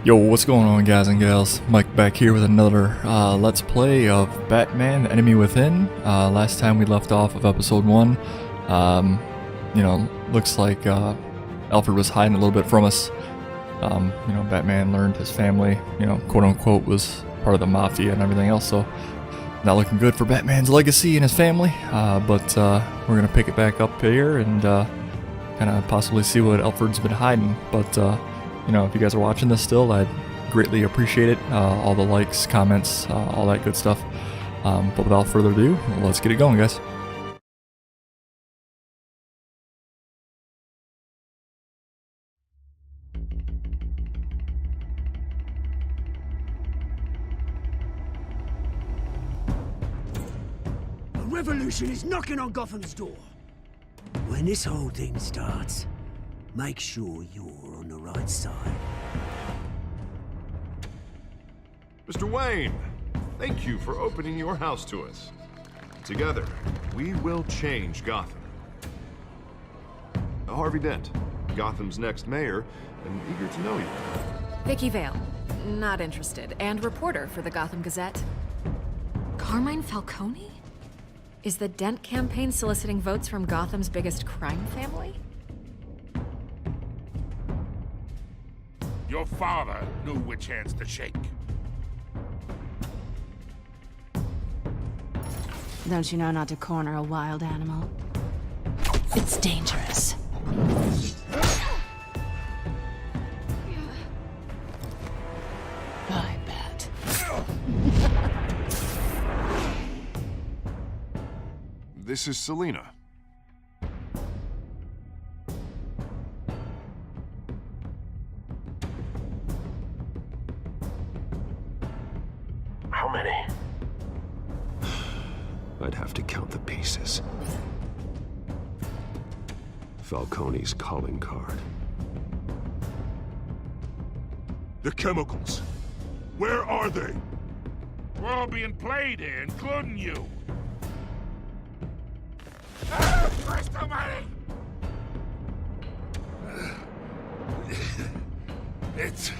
Yo, what's going on, guys and gals? Mike back here with another Let's Play of Batman Enemy Within. Last time we left off of episode 1, looks like Alfred was hiding a little bit from us. Batman learned his family, quote unquote, was part of the mafia and everything else, so not looking good for Batman's legacy and his family. But we're gonna pick it back up here and kind of possibly see what Alfred's been hiding. But if you guys are watching this still, I'd greatly appreciate it. All the likes, comments, all that good stuff. But without further ado, let's get it going, guys. A revolution is knocking on Gotham's door. When this whole thing starts, make sure you're on the right side. Mr. Wayne, thank you for opening your house to us. Together, we will change Gotham. Harvey Dent, Gotham's next mayor, and eager to know you. Vicky Vale, not interested, and reporter for the Gotham Gazette. Carmine Falcone? Is the Dent campaign soliciting votes from Gotham's biggest crime family? Your father knew which hands to shake. Don't you know not to corner a wild animal? It's dangerous. I bet. This is Selina. How many? I'd have to count the pieces. Falcone's calling card. The chemicals. Where are they? We're all being played here, including you. Christ almighty! It's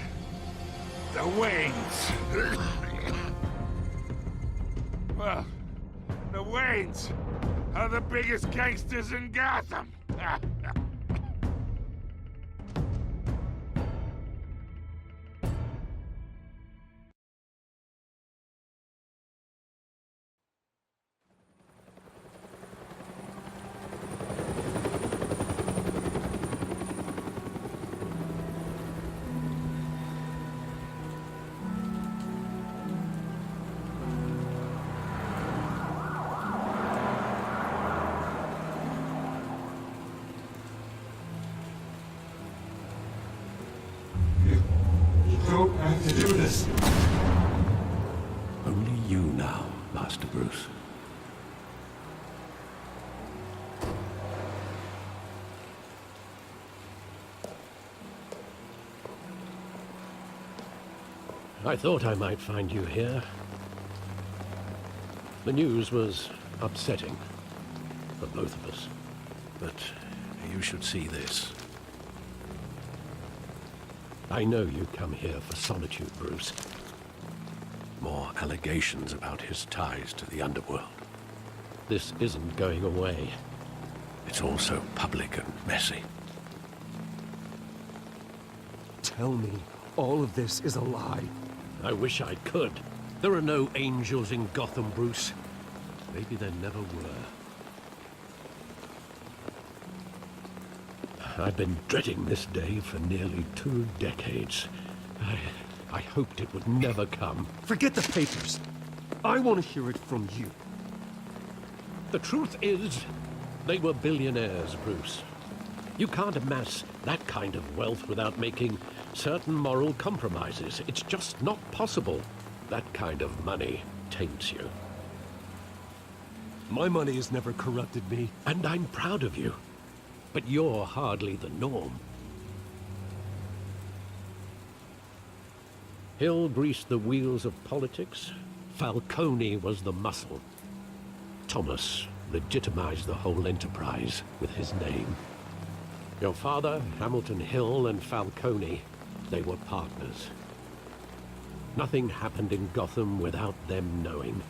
the Waynes. Well, the Waynes are the biggest gangsters in Gotham. Don't have to do this. Only you now, Master Bruce. I thought I might find you here. The news was upsetting for both of us. But you should see this. I know you come here for solitude, Bruce. More allegations about his ties to the underworld. This isn't going away. It's all so public and messy. Tell me all of this is a lie. I wish I could. There are no angels in Gotham, Bruce. Maybe there never were. I've been dreading this day for nearly 2 decades. I hoped it would never come. Forget the papers. I want to hear it from you. The truth is, they were billionaires, Bruce. You can't amass that kind of wealth without making certain moral compromises. It's just not possible. That kind of money taints you. My money has never corrupted me. And I'm proud of you. But you're hardly the norm. Hill greased the wheels of politics. Falcone was the muscle. Thomas legitimized the whole enterprise with his name. Your father, Hamilton Hill, and Falcone, they were partners. Nothing happened in Gotham without them knowing.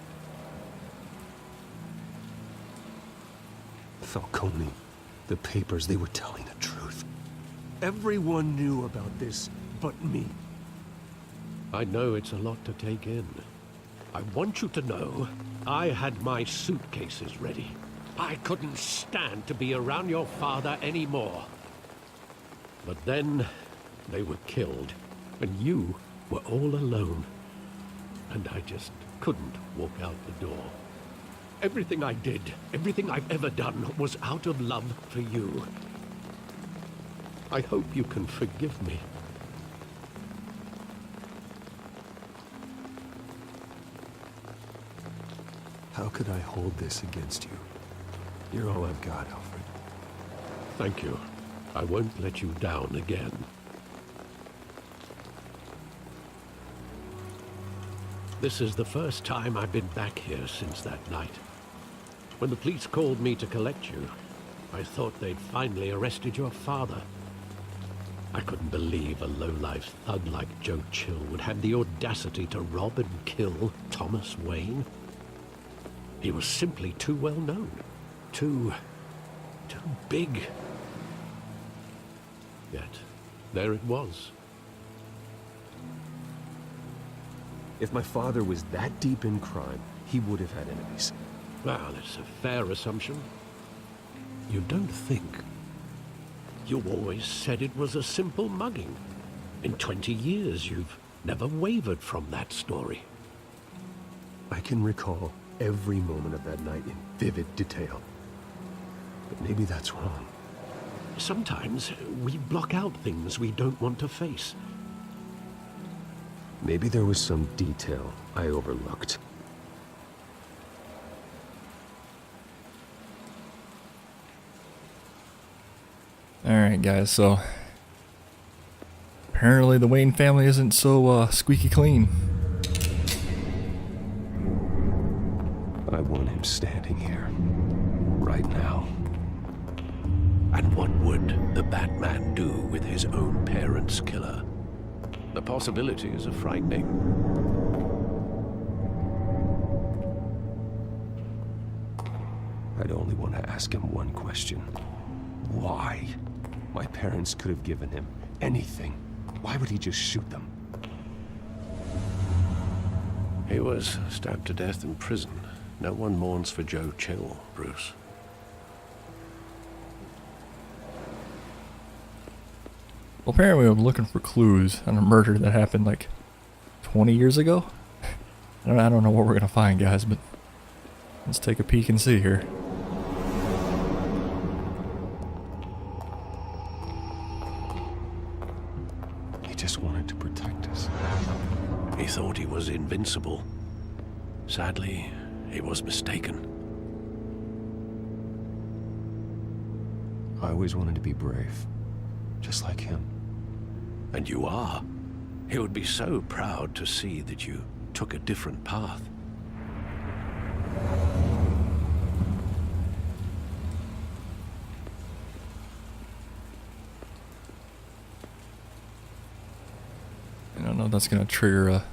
Falcone, the papers, they were telling the truth. Everyone knew about this but me. I know it's a lot to take in. I want you to know, I had my suitcases ready. I couldn't stand to be around your father anymore. But then, they were killed, and you were all alone. And I just couldn't walk out the door. Everything I did, everything I've ever done, was out of love for you. I hope you can forgive me. How could I hold this against you? You're all I've got, Alfred. Thank you. I won't let you down again. This is the first time I've been back here since that night. When the police called me to collect you, I thought they'd finally arrested your father. I couldn't believe a low-life thug like Joe Chill would have the audacity to rob and kill Thomas Wayne. He was simply too well known. Too big. Yet, there it was. If my father was that deep in crime, he would have had enemies. Well, it's a fair assumption. You don't think. You always said it was a simple mugging. In 20 years, you've never wavered from that story. I can recall every moment of that night in vivid detail. But maybe that's wrong. Sometimes we block out things we don't want to face. Maybe there was some detail I overlooked. Alright guys, so apparently the Wayne family isn't so squeaky clean. I want him standing here, right now. And what would the Batman do with his own parents' killer? The possibilities are frightening. I'd only want to ask him one question. Why? My parents could have given him anything. Why would he just shoot them? He was stabbed to death in prison. No one mourns for Joe Chill, Bruce. Well, apparently I'm looking for clues on a murder that happened like 20 years ago. I don't know what we're gonna find, guys, but let's take a peek and see here. He just wanted to protect us. He thought he was invincible. Sadly, he was mistaken. I always wanted to be brave, just like him. And you are. He would be so proud to see that you took a different path. I don't know if that's gonna trigger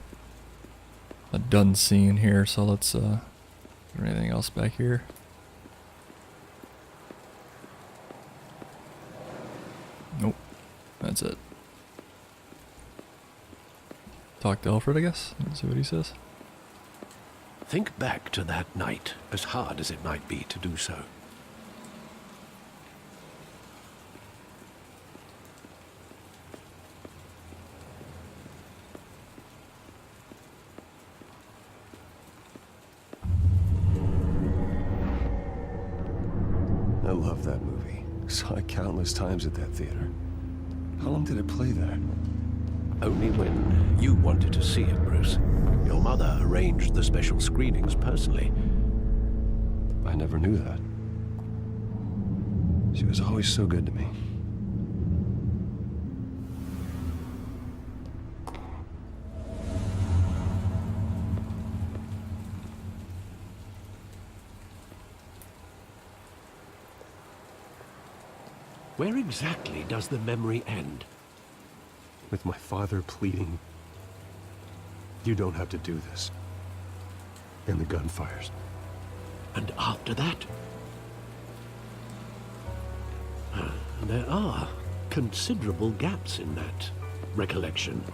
a done scene here, so let's is there anything else back here? Nope. That's it. Talk to Alfred, I guess. Let's see what he says. Think back to that night, as hard as it might be to do so. I love that movie. Saw it countless times at that theater. How long did it play there? Only when you wanted to see it, Bruce. Your mother arranged the special screenings personally. I never knew that. She was always so good to me. Where exactly does the memory end? With my father pleading, You don't have to do this. And the gun fires. And after that? There are considerable gaps in that recollection.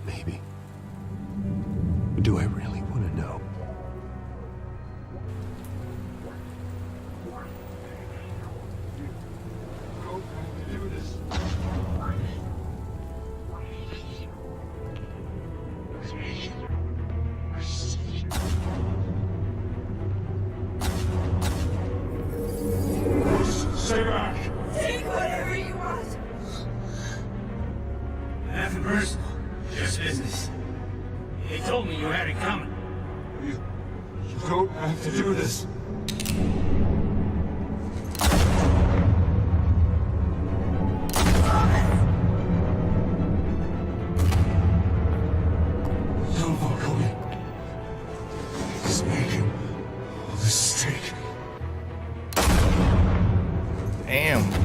Maybe. But do I really want to know? Stay back! Take whatever you want. Nothing personal, just business. He told me you had it coming. You don't have to do this. Tell Falcone. He's making a mistake. Damn.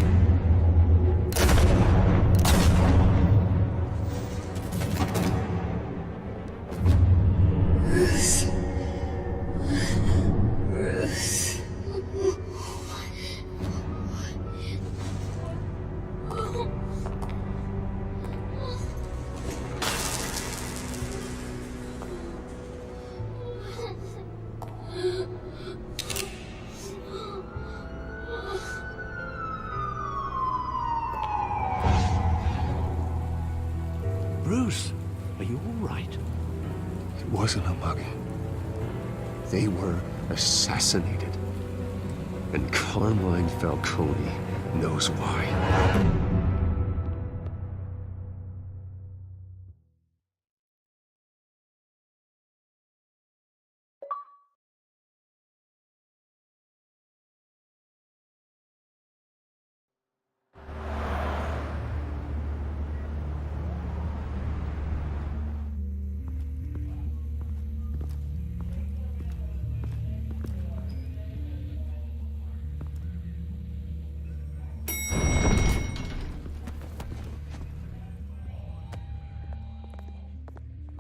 Bruce, are you all right? It wasn't a mugging. They were assassinated. And Carmine Falcone knows why.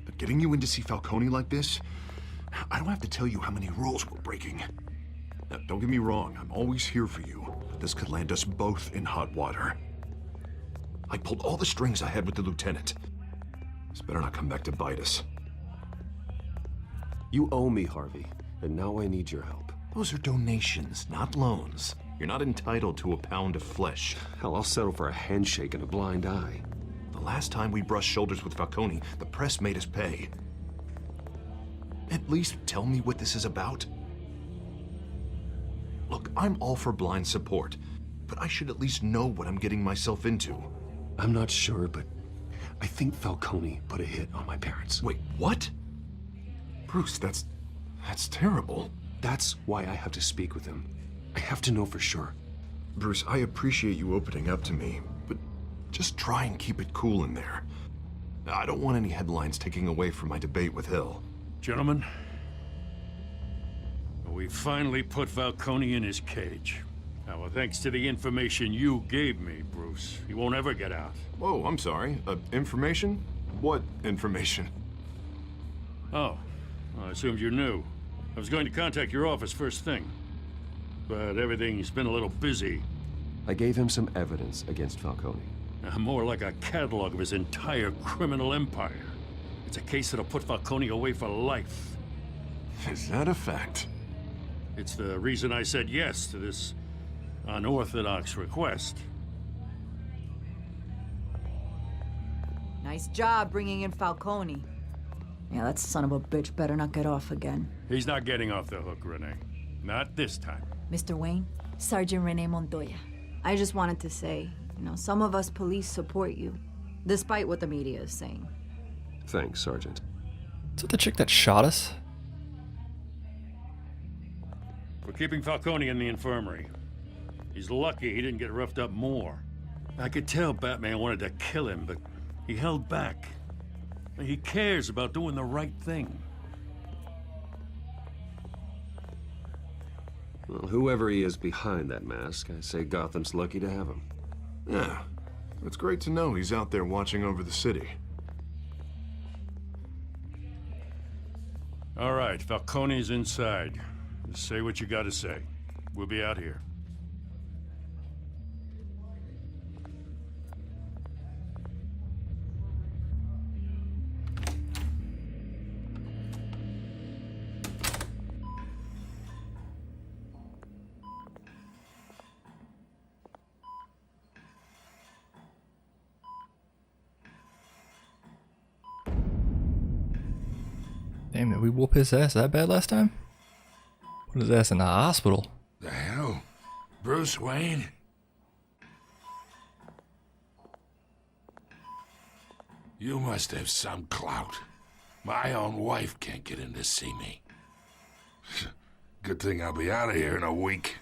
But getting you in to see Falcone like this, I don't have to tell you how many rules we're breaking. Now, don't get me wrong, I'm always here for you, but this could land us both in hot water. I pulled all the strings I had with the lieutenant. This better not come back to bite us. You owe me, Harvey, and now I need your help. Those are donations, not loans. You're not entitled to a pound of flesh. Hell, I'll settle for a handshake and a blind eye. The last time we brushed shoulders with Falcone, the press made us pay. At least tell me what this is about. Look, I'm all for blind support, but I should at least know what I'm getting myself into. I'm not sure, but I think Falcone put a hit on my parents. Wait, what? Bruce, that's terrible. That's why I have to speak with him. I have to know for sure. Bruce, I appreciate you opening up to me, but just try and keep it cool in there. I don't want any headlines taking away from my debate with Hill. Gentlemen, we finally put Falcone in his cage. Now, well, thanks to the information you gave me, Bruce, he won't ever get out. Whoa, I'm sorry. Information? What information? Oh, well, I assumed you knew. I was going to contact your office first thing, but everything's been a little busy. I gave him some evidence against Falcone. More like a catalog of his entire criminal empire. It's a case that'll put Falcone away for life. Is that a fact? It's the reason I said yes to this unorthodox request. Nice job bringing in Falcone. Yeah, that son of a bitch better not get off again. He's not getting off the hook, Renee. Not this time. Mr. Wayne, Sergeant Renee Montoya. I just wanted to say, some of us police support you, despite what the media is saying. Thanks, Sergeant. Is that the chick that shot us? We're keeping Falcone in the infirmary. He's lucky he didn't get roughed up more. I could tell Batman wanted to kill him, but he held back. He cares about doing the right thing. Well, whoever he is behind that mask, I say Gotham's lucky to have him. Yeah, it's great to know he's out there watching over the city. All right, Falcone's inside. Just say what you gotta say. We'll be out here. Damn, did we whoop his ass that bad last time? Put his ass in the hospital. The hell? Bruce Wayne? You must have some clout. My own wife can't get in to see me. Good thing I'll be out of here in a week.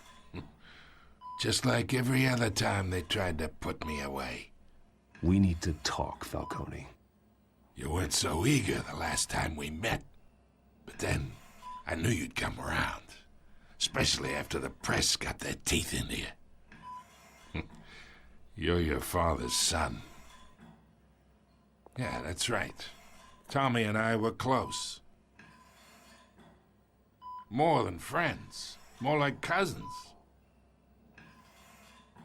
Just like every other time they tried to put me away. We need to talk, Falcone. You weren't so eager the last time we met. But then, I knew you'd come around. Especially after the press got their teeth into you. You're your father's son. Yeah, that's right. Tommy and I were close. More than friends. More like cousins.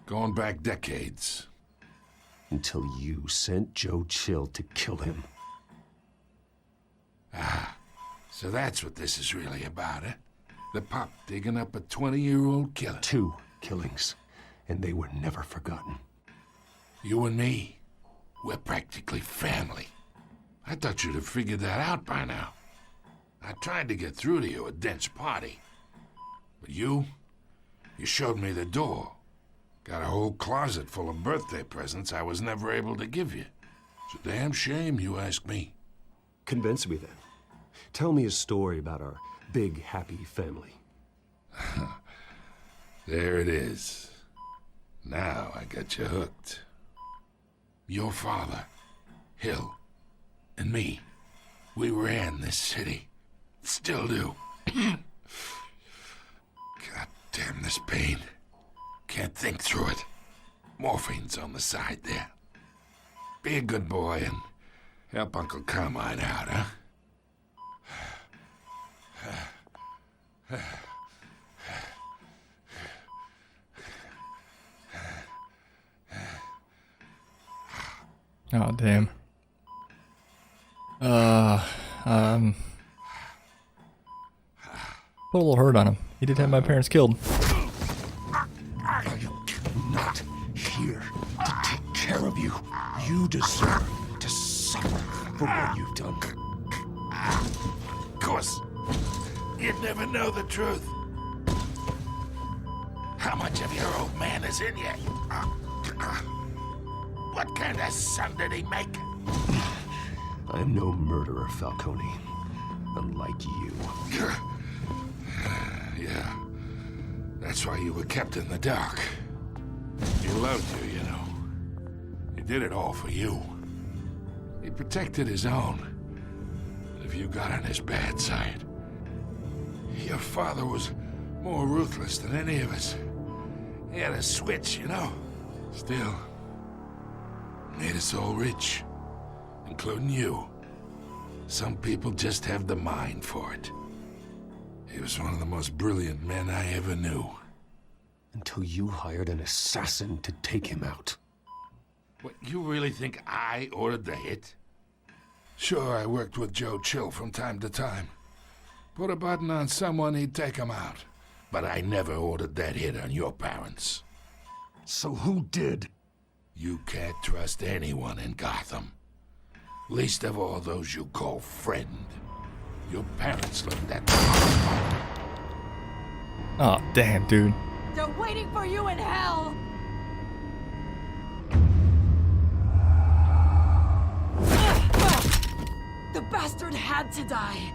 Going back decades. Until you sent Joe Chill to kill him. So that's what this is really about, eh? The pup digging up a 20-year-old killer. 2 killings, and they were never forgotten. You and me, we're practically family. I thought you'd have figured that out by now. I tried to get through to you at Dent's party. But you showed me the door. Got a whole closet full of birthday presents I was never able to give you. It's a damn shame you ask me. Convince me then. Tell me a story about our big, happy family. There it is. Now I got you hooked. Your father, Hill, and me, we ran this city. Still do. God damn this pain. Can't think through it. Morphine's on the side there. Be a good boy and help Uncle Carmine out, huh? Oh, damn. Put a little hurt on him. He did have my parents killed. I am not here to take care of you. You deserve to suffer for what you've done. Of course. You'd never know the truth. How much of your old man is in you? What kind of son did he make? I'm no murderer, Falcone. Unlike you. Yeah. That's why you were kept in the dark. He loved you, you know. He did it all for you. He protected his own. But if you got on his bad side, your father was more ruthless than any of us. He had a switch, you know. Still, made us all rich, including you. Some people just have the mind for it. He was one of the most brilliant men I ever knew. Until you hired an assassin to take him out. What, you really think I ordered the hit? Sure, I worked with Joe Chill from time to time. Put a button on someone, he'd take him out. But I never ordered that hit on your parents. So who did? You can't trust anyone in Gotham. Least of all those you call friend. Your parents learned that. Oh, damn, dude. They're waiting for you in hell! The bastard had to die.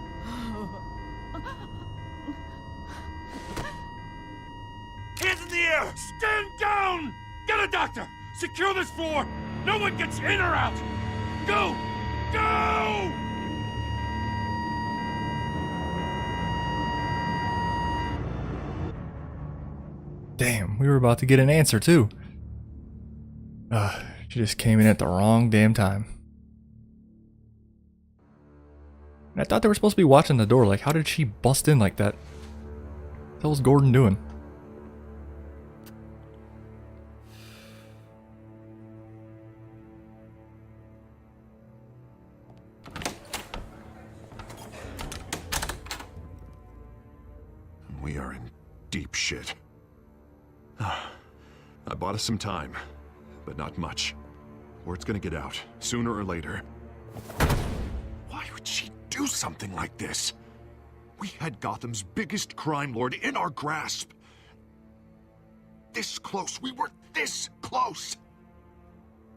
Hands in the air! Stand down! Get a doctor! Secure this floor! No one gets in or out! Go! Go! Damn, we were about to get an answer too. She just came in at the wrong damn time. And I thought they were supposed to be watching the door. Like, how did she bust in like that? What the hell was Gordon doing? We are in deep shit. I bought us some time, but not much. Word's gonna get out, sooner or later. Why would she do something like this? We had Gotham's biggest crime lord in our grasp. This close. We were this close.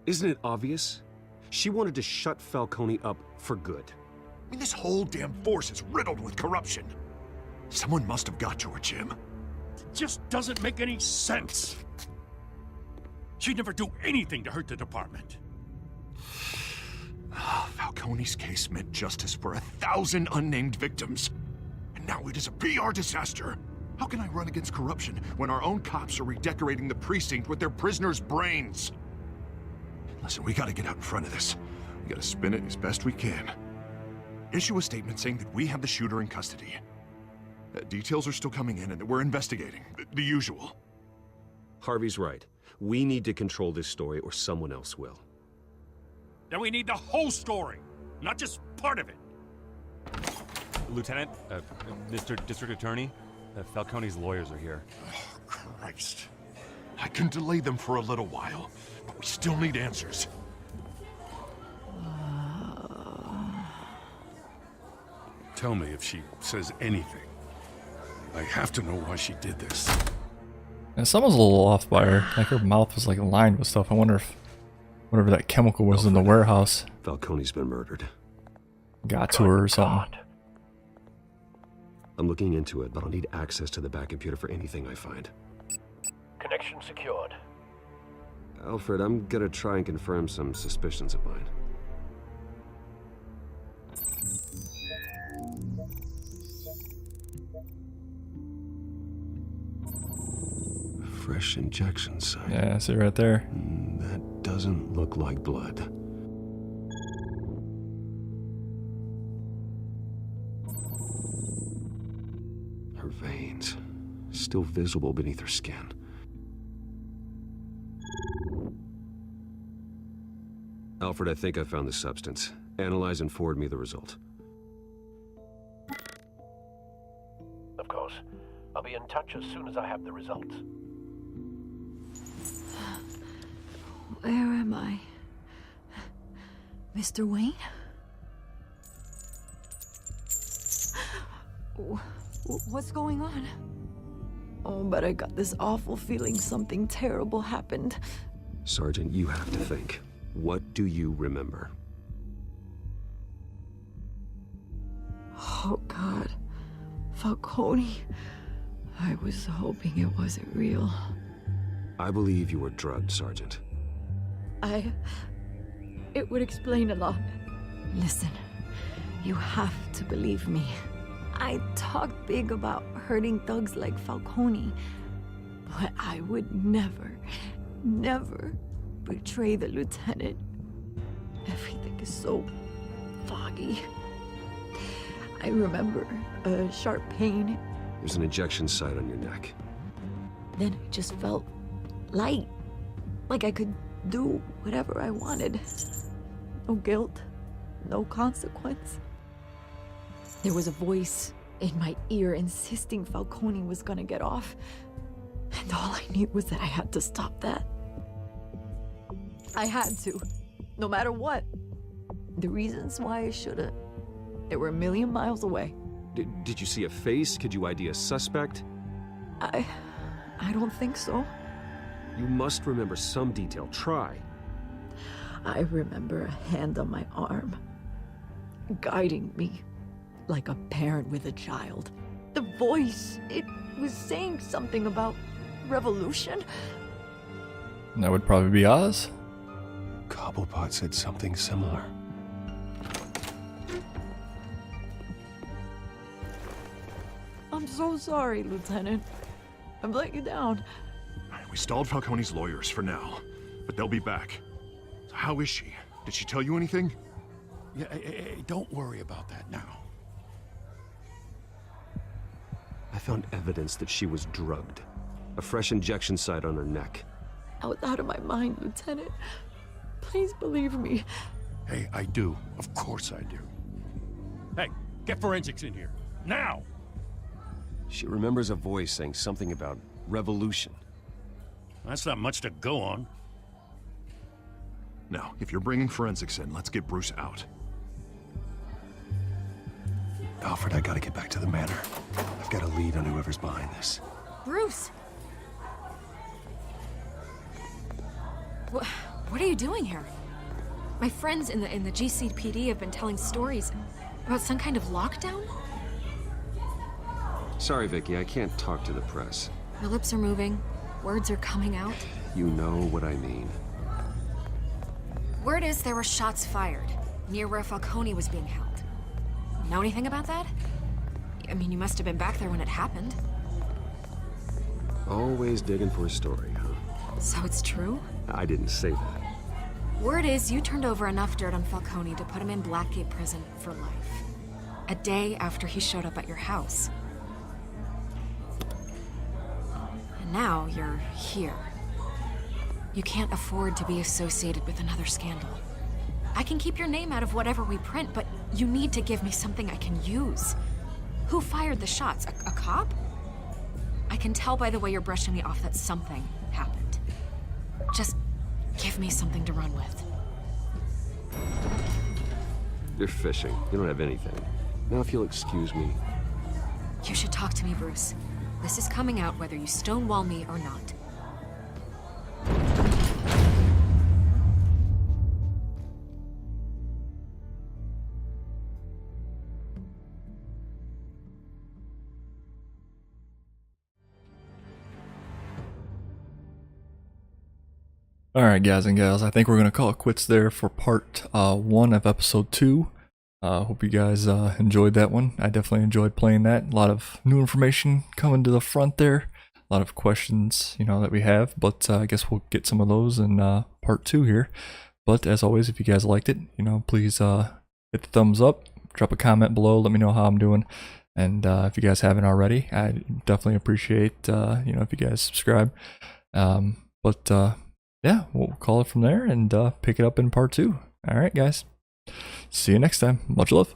Isn't it obvious? She wanted to shut Falcone up for good. I mean, this whole damn force is riddled with corruption. Someone must have got to her, Jim. It just doesn't make any sense. She'd never do anything to hurt the department. Falcone's case meant justice for 1,000 unnamed victims. And now it is a PR disaster. How can I run against corruption when our own cops are redecorating the precinct with their prisoners' brains? Listen, we gotta get out in front of this. We gotta spin it as best we can. Issue a statement saying that we have the shooter in custody. Details are still coming in and that we're investigating. The usual. Harvey's right. We need to control this story or someone else will. Then we need the whole story, not just part of it. Lieutenant, Mr. District Attorney, Falcone's lawyers are here. Oh, Christ. I can delay them for a little while, but we still need answers. Tell me if she says anything. I have to know why she did this. And someone's a little off by her. Like her mouth was like lined with stuff. I wonder if whatever that chemical was in the warehouse Falcone's been murdered. got to her or something. I'm looking into it, but I'll need access to the back computer for anything I find. Connection secured. Alfred, I'm gonna try and confirm some suspicions of mine. Fresh injection site. Yeah, see right there. That doesn't look like blood. Her veins, still visible beneath her skin. Alfred, I think I found the substance. Analyze and forward me the result. Of course. I'll be in touch as soon as I have the results. Where am I? Mr. Wayne? What's going on? Oh, but I got this awful feeling something terrible happened. Sergeant, you have to think. What do you remember? Oh, God. Falcone. I was hoping it wasn't real. I believe you were drugged, Sergeant. It would explain a lot. Listen, you have to believe me. I talked big about hurting thugs like Falcone, but I would never betray the lieutenant. Everything is so foggy. I remember a sharp pain. There's an injection site on your neck. Then I just felt light, like I could do whatever I wanted. No guilt, no consequence. There was a voice in my ear insisting Falcone was gonna get off. And all I knew was that I had to stop that. I had to, no matter what. The reasons why I should've, they were a million miles away. Did you see a face? Could you ID a suspect? I don't think so. You must remember some detail. Try. I remember a hand on my arm, guiding me like a parent with a child. The voice, it was saying something about revolution. That would probably be Oz. Cobblepot said something similar. I'm so sorry, Lieutenant. I've let you down. We stalled Falcone's lawyers for now, but they'll be back. So how is she? Did she tell you anything? Yeah, hey, don't worry about that now. found evidence that she was drugged. A fresh injection site on her neck. I was out of my mind, Lieutenant. Please believe me. Hey, I do. Of course I do. Hey, get forensics in here. Now! She remembers a voice saying something about revolution. That's not much to go on. Now, if you're bringing forensics in, let's get Bruce out. Alfred, I gotta get back to the manor. I've got a lead on whoever's behind this. Bruce! What are you doing here? My friends in the GCPD have been telling stories about some kind of lockdown? Sorry, Vicky, I can't talk to the press. Your lips are moving. Words are coming out. You know what I mean. Word is there were shots fired near where Falcone was being held. Know anything about that? I mean, you must have been back there when it happened. Always digging for a story, huh? So it's true? I didn't say that. Word is you turned over enough dirt on Falcone to put him in Blackgate Prison for life. A day after he showed up at your house. And now you're here. You can't afford to be associated with another scandal. I can keep your name out of whatever we print, but you need to give me something I can use. Who fired the shots? A cop? I can tell by the way you're brushing me off that something happened. Just give me something to run with. You're fishing. You don't have anything. Now if you'll excuse me. You should talk to me, Bruce. This is coming out whether you stonewall me or not. Alright guys and gals, I think we're going to call it quits there for part 1 of episode 2. Hope you guys enjoyed that one. I definitely enjoyed playing that. A lot of new information coming to the front there. A lot of questions, that we have, but I guess we'll get some of those in part 2 here. But as always, if you guys liked it, please hit the thumbs up, drop a comment below, let me know how I'm doing. And if you guys haven't already, I definitely appreciate, if you guys subscribe. Yeah, we'll call it from there and pick it up in part 2. All right, guys. See you next time. Much love.